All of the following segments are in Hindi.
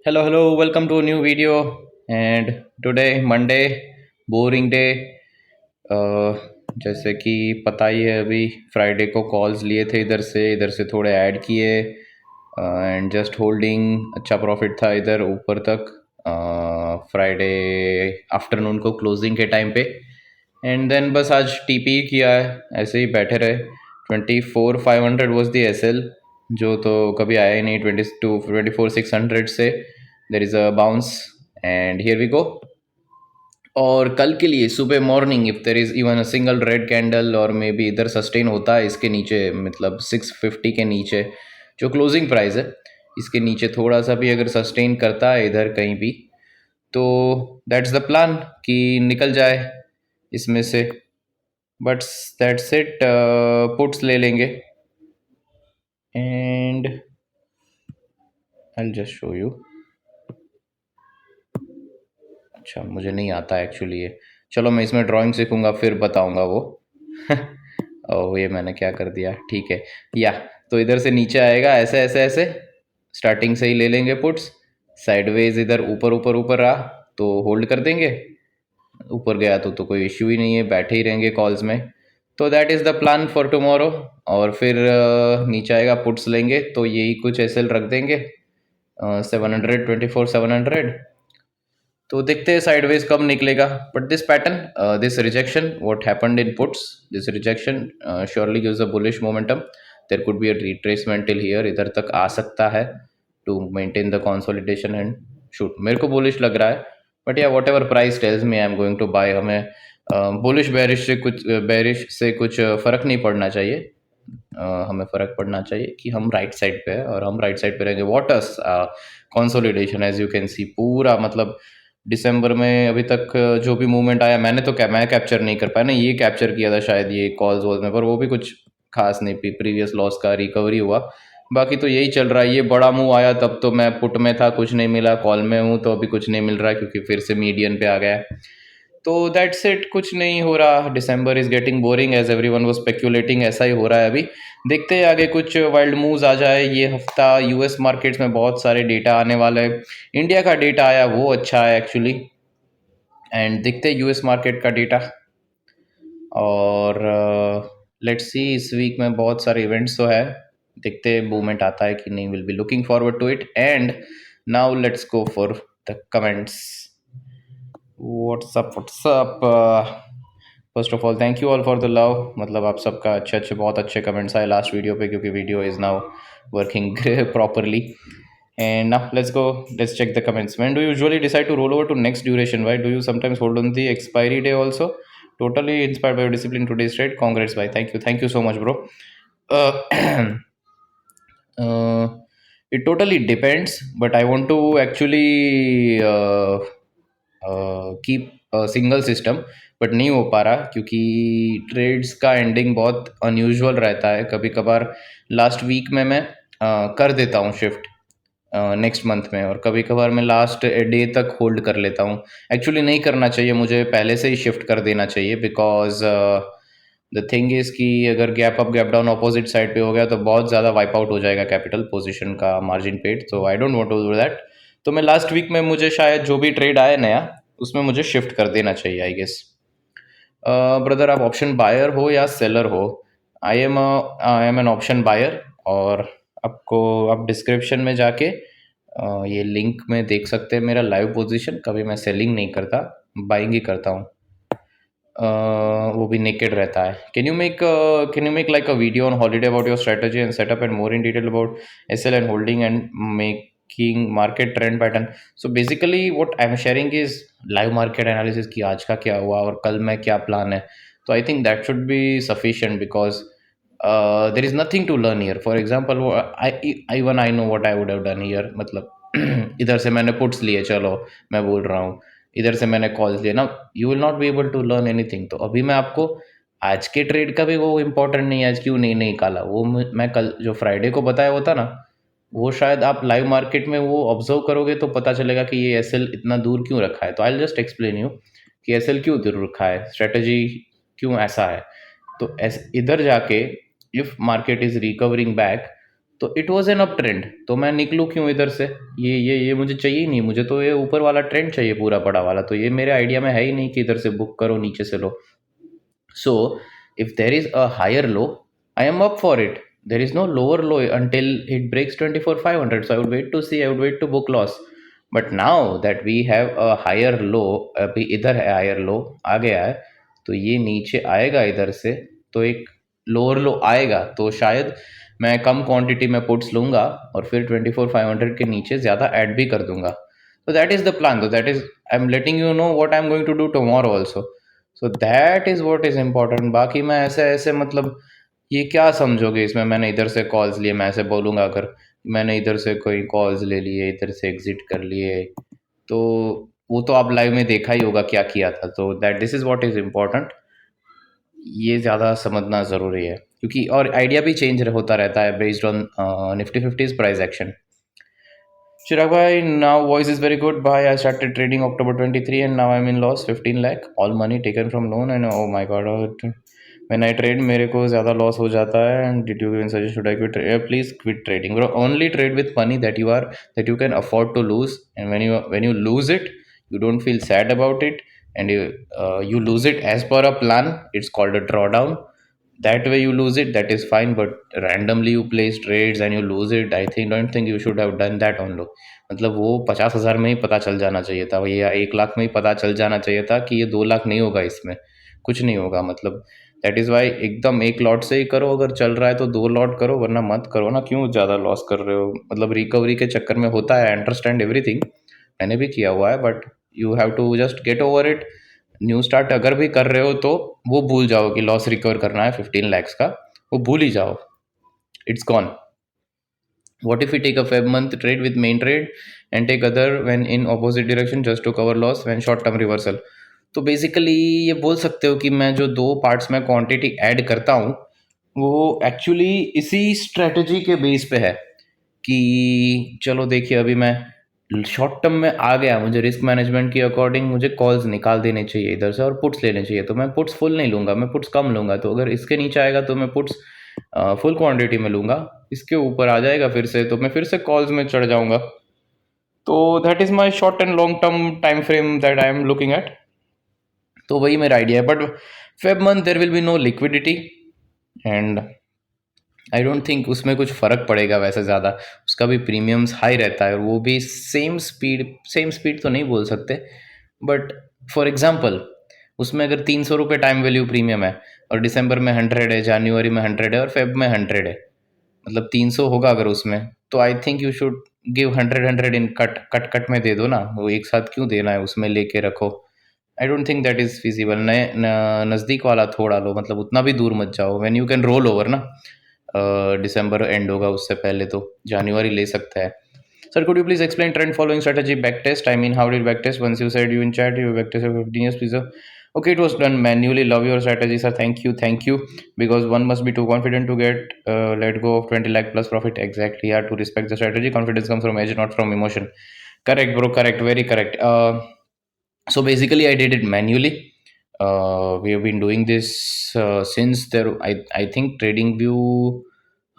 Hello, welcome to a new video. And today, Monday, boring day. uh, जैसे कि पता ही है अभी फ्राइडे को कॉल्स लिए थे इधर से थोड़े ऐड किए एंड जस्ट होल्डिंग अच्छा प्रॉफिट था इधर ऊपर तक फ्राइडे आफ्टरनून को क्लोजिंग के टाइम पे एंड देन बस आज टीपी किया है ऐसे ही बैठे रहे 24,500 वॉज दी एसएल जो तो कभी आया ही नहीं 24,600 से there is a bounce and here we go और कल के लिए सुबह morning if there is even a single red candle और मे बी इधर सस्टेन होता है इसके नीचे मतलब 650 के नीचे जो क्लोजिंग प्राइस है इसके नीचे थोड़ा सा भी अगर सस्टेन करता है इधर कहीं भी तो दैट्स द प्लान कि निकल जाए इसमें से बट दैट्स इट पुट्स ले लेंगे and I just show you अच्छा मुझे नहीं आता एक्चुअली ये चलो मैं इसमें ड्राइंग सीखूंगा फिर बताऊंगा वो ओह ये मैंने क्या कर दिया ठीक है या तो इधर से नीचे आएगा ऐसे ऐसे ऐसे स्टार्टिंग से ही ले लेंगे पुट्स साइडवेज इधर ऊपर ऊपर ऊपर रहा तो होल्ड कर देंगे ऊपर गया तो कोई इश्यू ही नहीं है बैठे ही रहेंगे कॉल्स में तो that is the plan for tomorrow और फिर नीचे आएगा पुट्स लेंगे तो यही कुछ एसएल रख देंगे 700 24,700 तो देखते हैं साइडवेज कब निकलेगा but this pattern this rejection what happened in puts this rejection surely gives a bullish momentum there could be a retracement till here इधर तक आ सकता है to maintain the consolidation and shoot मेरे को बुलिश लग रहा है बट या whatever price tells me I am going to buy हमें बुलिश बेरिश से कुछ फ़र्क नहीं पड़ना चाहिए हमें फ़र्क पड़ना चाहिए कि हम राइट साइड पे है और हम राइट साइड पे रहेंगे what's consolidation as you can see पूरा मतलब दिसंबर में अभी तक जो भी मूवमेंट आया मैंने तो क्या मैं कैप्चर नहीं कर पाया ना ये कैप्चर किया था शायद ये कॉल्स वॉल्स में पर वो भी कुछ खास नहीं प्रीवियस लॉस का रिकवरी हुआ बाकी तो यही चल रहा है ये बड़ा मूव आया तब तो मैं पुट में था कुछ नहीं मिला कॉल में हूँ तो अभी कुछ नहीं मिल रहा है क्योंकि फिर से मीडियन पे आ गया है तो दैट्स इट कुछ नहीं हो रहा December is getting boring as everyone was speculating ऐसा ही हो रहा है अभी देखते हैं आगे कुछ वाइल्ड मूव्स आ जाए ये हफ्ता यूएस मार्केट्स में बहुत सारे डेटा आने वाले हैं इंडिया का डेटा आया वो अच्छा है एक्चुअली एंड देखते हैं यूएस मार्केट का डेटा और लेट्स सी इस वीक में बहुत सारे इवेंट्स तो है देखते हैं मूवमेंट आता है कि नहीं will be looking forward to it and now let's go for the comments what's up first of all thank you all for the love मतलब आप सबका अच्छे अच्छे बहुत अच्छे कमेंट्स आए लास्ट वीडियो पे क्योंकि video is now working properly and now let's check the comments when do you usually decide to roll over to next duration why do you sometimes hold on the expiry day also totally inspired by your discipline today's trade congrats bye thank you so much bro uh, uh, it totally depends but I want to actually keep single system but नहीं हो पा रहा क्योंकि ट्रेड्स का एंडिंग बहुत अनयूजुअल रहता है कभी कभार लास्ट वीक में मैं कर देता हूँ शिफ्ट नेक्स्ट मंथ में और कभी कभार मैं लास्ट डे तक होल्ड कर लेता हूँ एक्चुअली नहीं करना चाहिए मुझे पहले से ही शिफ्ट कर देना चाहिए बिकॉज द थिंग इज़ कि अगर gap up gap down opposite side पे हो गया तो बहुत ज़्यादा वाइप आउट हो जाएगा कैपिटल पोजीशन का मार्जिन पेड तो I don't want to do that तो मैं लास्ट वीक में मुझे शायद जो भी ट्रेड आया नया उसमें मुझे शिफ्ट कर देना चाहिए आई गेस ब्रदर आप ऑप्शन बायर हो या सेलर हो I am an option buyer और आपको आप डिस्क्रिप्शन में जाके ये लिंक में देख सकते हैं मेरा लाइव पोजीशन कभी मैं सेलिंग नहीं करता बाइंग ही करता हूँ वो भी नेकेड रहता है can you make like a video on holiday about your strategy and setup and more in detail about SL and holding and making market trend pattern so basically what I am sharing is live market analysis की आज का क्या हुआ और कल में क्या प्लान है तो I think that should be sufficient because there is nothing to learn here for example I know what I would have done here मतलब इधर से मैंने पुट्स लिए चलो मैं बोल रहा हूँ इधर से मैंने कॉल्स लिए ना you will not be able to learn anything तो अभी मैं आपको आज के ट्रेड का भी वो इम्पोर्टेंट नहीं है आज क्यों नहीं निकाला वो मैं कल जो फ्राइडे को बताया होता ना वो शायद आप लाइव मार्केट में वो ऑब्जर्व करोगे तो पता चलेगा कि ये एसएल इतना दूर क्यों रखा है तो आई जस्ट एक्सप्लेन यू कि एसएल क्यों दूर रखा है स्ट्रेटजी क्यों ऐसा है तो इधर जाके if market is recovering back तो it was an up trend, तो मैं निकलूँ क्यों इधर से? ये मुझे चाहिए ही नहीं, मुझे तो ये ऊपर वाला ट्रेंड चाहिए पूरा पड़ा वाला, तो ये मेरे आइडिया में है ही नहीं कि इधर से बुक करो नीचे से लो। So if there is a higher low, I am up for it. There is no lower low until it breaks 24,500. So I would wait to see, I would wait to book loss. But now that we have a higher low, अभी इधर है higher low आ गया है, तो ये नीचे आएगा इधर से, तो एक लोअर लो आएगा, तो शायद मैं कम क्वांटिटी में पुट्स लूंगा और फिर 24,500 के नीचे ज़्यादा ऐड भी कर दूंगा। तो दैट इज़ द प्लान, तो that is I am letting you know what I am going to do tomorrow also. So that is what is important. बाकी मैं ऐसे ऐसे मतलब ये क्या समझोगे इसमें, मैंने इधर से कॉल्स लिए, मैं ऐसे बोलूँगा अगर मैंने इधर से कोई कॉल्स ले लिए, इधर से एग्जिट कर लिए, तो वो तो आप लाइव में देखा ही होगा क्या किया था। तो that this is what is important, ये ज़्यादा समझना ज़रूरी है, क्योंकि और आइडिया भी चेंज होता रहता है based on Nifty fifties price action. Chirag bhai, now voice is very good. Bhai, I started trading October 23 and now I'm in loss 15 lakh. All money taken from loan and oh my god. When I trade मेरे को ज़्यादा लॉस हो जाता है and did you even suggest should I quit? Please quit trading. Bro, only trade with money that you can afford to lose, and when you lose it, you don't feel sad about it, and you lose it as per a plan. It's called a drawdown. That way you lose it, that is fine, but randomly you place trades and you lose it, I think don't think you should have done that on लो। मतलब वो 50,000 में ही पता चल जाना चाहिए था, या 1 लाख में ही पता चल जाना चाहिए था कि ये 2 लाख नहीं होगा, इसमें कुछ नहीं होगा। मतलब दैट इज़ वाई एकदम एक लॉट से ही करो, अगर चल रहा है तो 2 लॉट करो, वरना मत करो ना। क्यों ज़्यादा लॉस कर रहे हो? मतलब रिकवरी के चक्कर में होता है, अंडरस्टैंड एवरीथिंग, मैंने भी किया हुआ है, but you have to just get over it. New start अगर भी कर रहे हो तो वो भूल जाओ कि लॉस रिकवर करना है 15 lakhs का, वो भूल ही जाओ, it's gone. What if we take a 5 month trade with main trade and take other when in opposite direction just to cover loss when short term reversal? तो बेसिकली ये बोल सकते हो कि मैं जो दो पार्ट्स में क्वांटिटी ऐड करता हूँ वो एक्चुअली इसी स्ट्रेटजी के बेस पे है कि चलो देखिए अभी मैं शॉर्ट टर्म में आ गया, मुझे रिस्क मैनेजमेंट के अकॉर्डिंग मुझे कॉल्स निकाल देने चाहिए इधर से और पुट्स लेने चाहिए, तो मैं पुट्स फुल नहीं लूँगा, मैं पुट्स कम लूँगा। तो अगर इसके नीचे आएगा तो मैं पुट्स फुल क्वांटिटी में लूँगा, इसके ऊपर आ जाएगा फिर से तो मैं फिर से कॉल्स में चढ़ जाऊँगा। तो that is my short and long term time frame that I am looking at. तो वही मेरा आइडिया है, but Feb month there will be no liquidity and I don't think उसमें कुछ फ़र्क पड़ेगा वैसे ज़्यादा। उसका भी प्रीमियम्स हाई रहता है और वो भी सेम स्पीड तो नहीं बोल सकते, बट फॉर एग्जांपल उसमें अगर 300 रुपये टाइम वैल्यू प्रीमियम है और दिसंबर में 100 है, जनवरी में 100 है और फेब में 100 है, मतलब 300 होगा अगर उसमें, तो I think you should give 100 in cut cut cut में दे दो ना, वो एक साथ क्यों देना है, उसमें लेके रखो। आई don't think that is feasible. नए नज़दीक वाला थोड़ा लो, मतलब उतना भी दूर मत जाओ, when you can roll over ना। दिसंबर एंड होगा उससे पहले तो जनवरी ले सकता है। Sir could you please explain trend following strategy back test? I mean, how did back test? Once you said you in chat you back test for 15 years, please. Okay, it was done manually. Love your strategy, sir. Thank you. Because one must be too confident to get let go of 20 lakh plus profit. Exactly. Yeah, to respect the strategy, confidence comes from edge, not from emotion. Correct, bro. Correct. Very correct. So basically, I did it manually. We have been doing this since there. I think trading view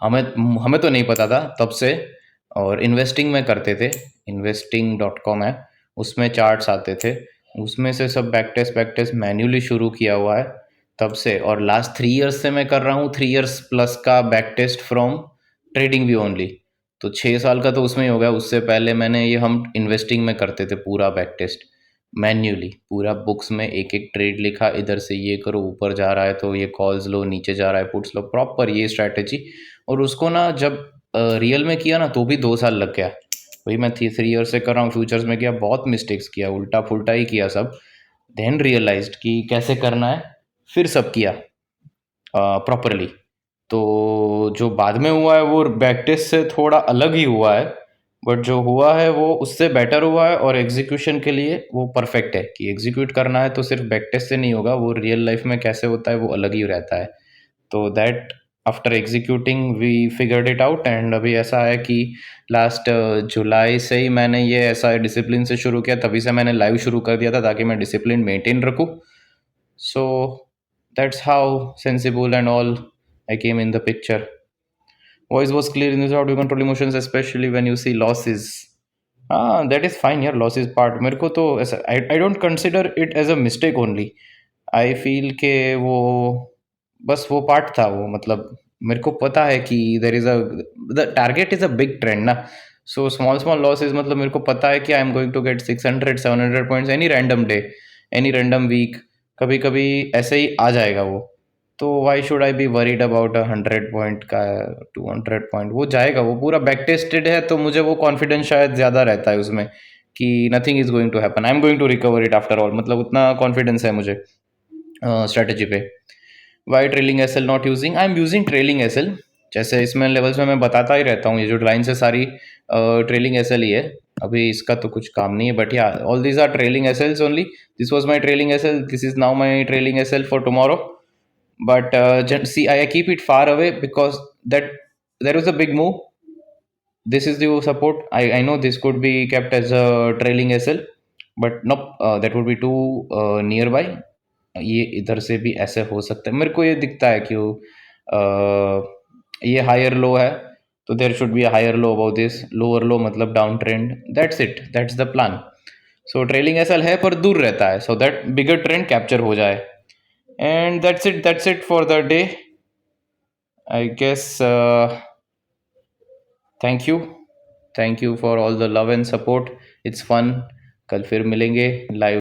हमें हमें तो नहीं पता था तब से, और इन्वेस्टिंग में करते थे, investing.com है, उसमें चार्ट्स आते थे, उसमें से सब बैक टेस्ट मैन्युअली शुरू किया हुआ है तब से, और लास्ट 3 इयर्स से मैं कर रहा हूँ, 3 इयर्स प्लस का back test from TradingView only. तो 6 साल का तो उसमें ही हो गया। उससे पहले मैंने ये हम इन्वेस्टिंग में करते थे पूरा बैक टेस्ट मैन्युअली, पूरा बुक्स में एक एक ट्रेड लिखा, इधर से ये करो, ऊपर जा रहा है तो ये कॉल्स लो, नीचे जा रहा है पुट्स लो, प्रॉपर ये स्ट्रैटेजी। और उसको ना जब रियल में किया ना तो भी 2 साल लग गया। वही मैं 3 ईयर से कर रहा हूँ, फ्यूचर्स में किया, बहुत मिस्टेक्स किया, उल्टा फुल्टा ही किया सब, देन रियलाइज्ड कि कैसे करना है, फिर सब किया प्रॉपरली। तो जो बाद में हुआ है वो बैक टेस्ट से थोड़ा अलग ही हुआ है, बट जो हुआ है वो उससे बेटर हुआ है, और एग्जीक्यूशन के लिए वो परफेक्ट है कि एग्जीक्यूट करना है तो सिर्फ बैक टेस्ट से नहीं होगा, वो रियल लाइफ में कैसे होता है वो अलग ही रहता है। तो that after executing we figured it out, and अभी ऐसा है कि लास्ट जुलाई से ही मैंने ये ऐसा डिसिप्लिन से शुरू किया, तभी से मैंने लाइव शुरू कर दिया था ताकि मैं डिसिप्लिन मेंटेन रखूँ। So that's how sensible and all I came in the picture. Voice was clear in this how do control emotions specially when you see losses. हाँ, दैट इज़ फाइन यार, लॉस इज़ पार्ट. मेरे को तो ऐसा I I don't consider it as a mistake only. I feel के वो बस वो पार्ट था वो, मतलब मेरे को पता है कि there is a the target is a big trend ना. सो स्मॉल स्मॉल लॉसेस, मतलब मेरे को पता है कि I am going to get 600 700 points any random day, any random week. कभी-कभी ऐसे ही आ जाएगा वो. तो why should I be worried about 100 point का, 200 पॉइंट वो जाएगा, वो पूरा बैक टेस्टेड है, तो मुझे वो कॉन्फिडेंस शायद ज़्यादा रहता है उसमें कि nothing is going to happen, I am going to recover it after all. मतलब उतना कॉन्फिडेंस है मुझे स्ट्रैटेजी पे. Why trailing S L not using, I am using trailing S L. जैसे इसमें लेवल्स में मैं बताता ही रहता हूँ, ये जो लाइन से सारी ट्रेलिंग एस एल ही है. अभी इसका तो कुछ काम नहीं है, बट या all these are trailing S Ls only. This was my trailing S L, this is now my trailing S L for tomorrow. But see, I keep it far away because that there is a big move. This is the support. I know this could be kept as a trailing SL, but nope, that would be too nearby. ये इधर से भी ऐसे हो सकता है, मेरे को ये दिखता है कि ये हायर लो है, तो there should be higher low about this. Lower low मतलब down trend. That's it, that's the plan. So trailing SL है पर दूर रहता है, so that bigger trend capture हो जाए. And that's it for the day, I guess. Thank you for all the love and support. It's fun. कल फिर मिलेंगे लाइव.